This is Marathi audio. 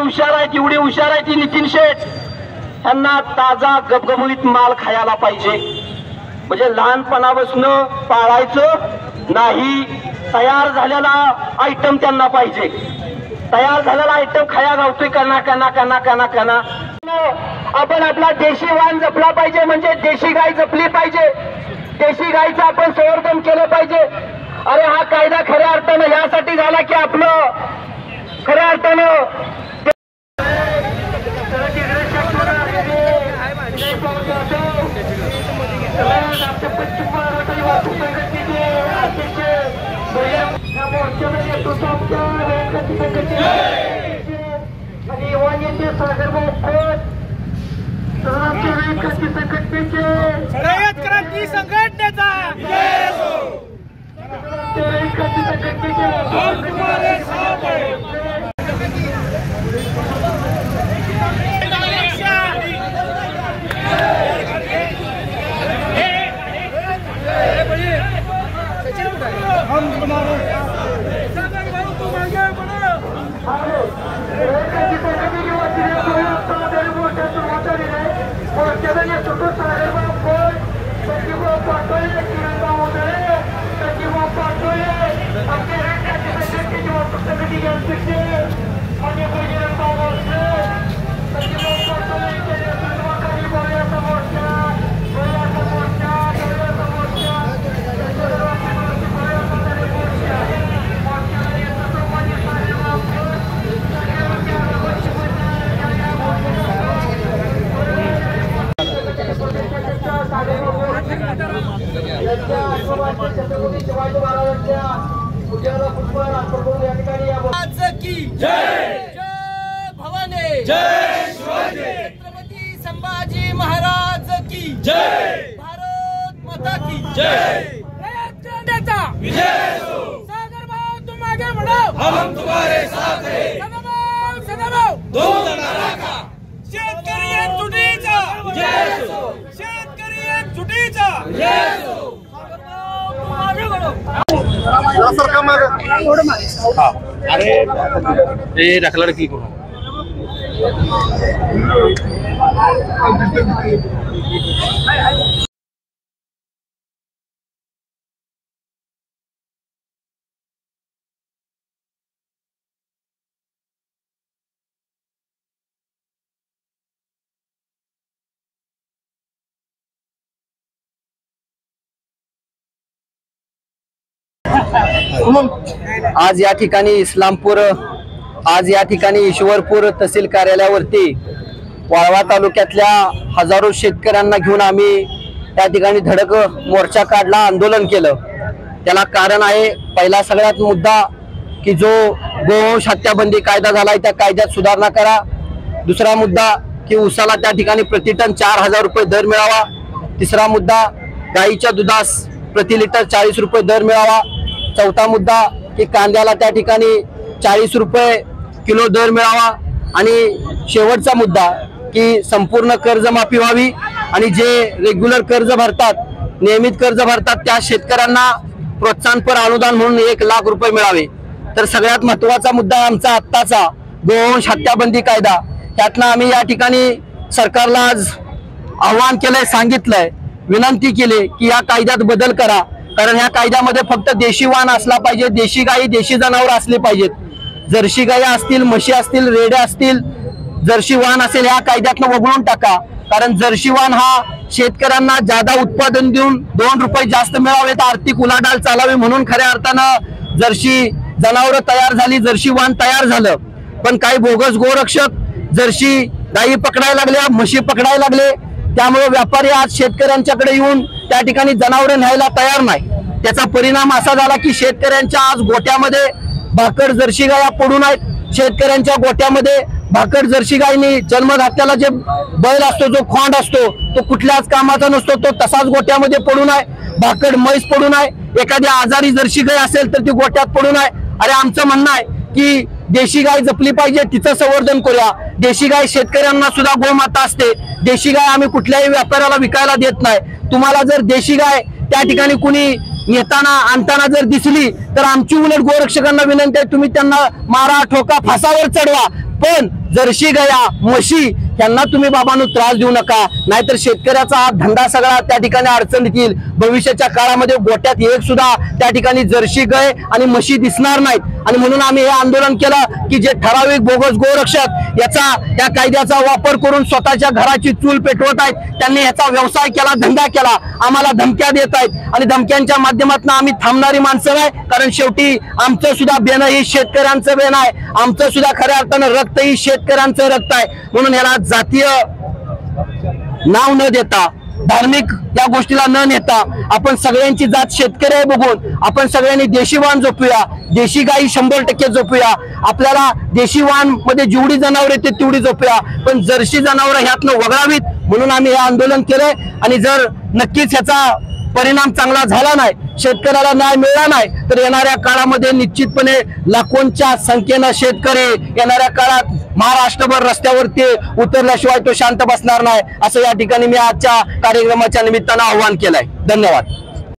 हुशार आहेत, एवढी हुशार आहे ती नितीन शेठ, त्यांना ताजा गबगबीत माल खायला पाहिजे. म्हणजे लहानपणापासून पाळायचं नाही, तयार झालेला आयटम त्यांना पाहिजे. तयार झालेला आयटम खाया गावतोय कना कना कना कना कना. आपण आपला देशी वाण जपला पाहिजे, म्हणजे देशी गाय जपली पाहिजे. देशी गायचं आपण संवर्धन केलं पाहिजे. अरे हा कायदा खऱ्या अर्थानं यासाठी झाला की आपलं खऱ्या अर्थानं रयत क्रांती संघटनेचा छत्रपती संभाजी महाराज की जय. भारत माता की जय. सागर भाव तुम आगे बढ़ो, हम तुम्हारे साथ हैं. सदाभाऊ सदाभाऊ दोन नाराका. शेतकरी एकजुटीचा जय. शेतकरी एकजुटीचा जय. सागर भाव तुम आगे बढ़ो. अरे ये रख लड़की को आज या ठिकाणी इस्लामपूर, आज या ठिकाणी ईश्वरपूर तहसील कार्यालयावरती वाळवा तालुक्यातल्या हजारो शेतकऱ्यांना घेऊन आम्ही त्या ठिकाणी धडक मोर्चा काढला, आंदोलन केलं. त्याला कारण आहे, पहिला सगळ्यात मुद्दा की जो गोवंश हत्याबंदी कायदा झालाय त्या कायद्यात सुधारणा करा. दुसरा मुद्दा की उसाला त्या ठिकाणी प्रतिटन 4,000 रुपये दर मिळावा. तिसरा मुद्दा गाईच्या दुधास प्रति लिटर 40 रुपये दर मिळावा. चौथा मुद्दा की कांद्याला त्या ठिकाणी 40 रुपये किलो दर मिळावा. आणि शेवटचा मुद्दा की संपूर्ण कर्जमाफी व्हावी आणि जे रेग्युलर कर्ज भरतात, नियमित कर्ज भरतात त्या शेतकऱ्यांना प्रोत्साहनपर अनुदान म्हणून 1 लाख रुपये मिळावे. तर सगळ्यात महत्त्वाचा मुद्दा आमचा आत्ताचा गोवंश हत्याबंदी कायदा. त्यातनं आम्ही या ठिकाणी सरकारला आज आव्हान केलंय, सांगितलंय, विनंती केली की या कायद्यात बदल करा. कारण ह्या कायद्यामध्ये फक्त देशी वाण असला पाहिजे, देशी गाई, देशी जनावर असले पाहिजेत. जर्सी गाई असतील, म्हशी असतील, रेड्या असतील, जर्सी वाण असेल ह्या कायद्यातनं वगळून टाका. कारण जर्सी वाण हा शेतकऱ्यांना जादा उत्पादन देऊन 2 रुपये जास्त मिळावेत, आर्थिक उलाढाल चालावी म्हणून खऱ्या अर्थानं जर्सी जनावरं तयार झाली, जर्सी वाण तयार झालं. पण काही बोगस गोरक्षक जर्सी गाई पकडायला लागल्या, म्हशी पकडायला लागले. त्यामुळे व्यापारी आज शेतकऱ्यांच्याकडे येऊन त्या ठिकाणी जनावरं न्यायला तयार नाही. त्याचा परिणाम असा झाला की शेतकऱ्यांच्या आज गोट्यामध्ये भाकड जर्सी गाया पडून आहेत. शेतकऱ्यांच्या गोट्यामध्ये भाकड जर्सी गायनी जन्म घातलेला जे बैल असतो, जो खोंड असतो, तो कुठल्याच कामाचा नसतो, तो तसाच गोट्यामध्ये पडून आहे. भाकड म्हैस पडून आहे. एखादी आजारी जर्सी गाय असेल तर ती गोट्यात पडून आहे. अरे आमचं म्हणणं आहे की देशी गाय जपली पाहिजे, तिचं संवर्धन करूया. देशी गाय शेतकऱ्यांना सुद्धा गोमाता असते. देशी गाय आम्ही कुठल्याही व्यापाऱ्याला विकायला देत नाही. तुम्हाला जर देशी गाय त्या ठिकाणी कुणी येताना आणताना जर दिसली तर आमची उलट गोरक्षकांना विनंती आहे, तुम्ही त्यांना मारा, ठोका, फासावर चढवा, पण जर्सी गाया म्हशी यांना तुम्ही बाबांनो त्रास देऊ नका, नाहीतर शेतकऱ्याचा हा धंदा सगळा त्या ठिकाणी अडचणीत येईल। भविष्याच्या काळामध्ये गोट्यात एक सुद्धा त्या ठिकाणी जर्सी गाय आणि म्हशी दिसणार नाहीत। आणि म्हणून आम्ही हे आंदोलन केलं की जे ठराविक बोगस गोरक्षक या कायद्याचा वापर करून स्वतःच्या घराची चूल पेटवत आहेत, त्यांनी याचा व्यवसाय केला, धंदा केला, आम्हाला धमक्या देत आहेत आणि धमक्यांच्या माध्यमातून आम्ही थांबणारी माणसं नाही। कारण शेवटी आमचं सुद्धा बेन ही शेतकऱ्यांचं बेन आहे, आमचं सुद्धा खऱ्या अर्थानं रक्त ही शेतकऱ्यांचं रक्त आहे। म्हणून याला जातीय नाव न देता, धार्मिक या गोष्टीला न नेता आपण सगळ्यांची जात शेतकरी आहे बघून आपण सगळ्यांनी देशी वाण जपूया, देशी गाई 100% जपूया। आपल्याला देशी वाण मध्ये जेवढी जनावर येते तेवढी जपूया, पण जर्सी जनावर ह्यातनं वगळावीत म्हणून आम्ही हे आंदोलन केलंय। आणि जर नक्कीच ह्याचा परिणाम चांगला झाला नाही, शेतकऱ्याला न्याय मिळाला नाही, तर येणाऱ्या काळामध्ये निश्चितपणे लाखोंच्या संख्येनं शेतकरी येणाऱ्या काळात महाराष्ट्रभर रस्त्यावरती उतरल्याशिवाय तो शांत बसणार नाही, असं या ठिकाणी मी आजच्या कार्यक्रमाच्या निमित्तानं आवाहन केलंय। धन्यवाद।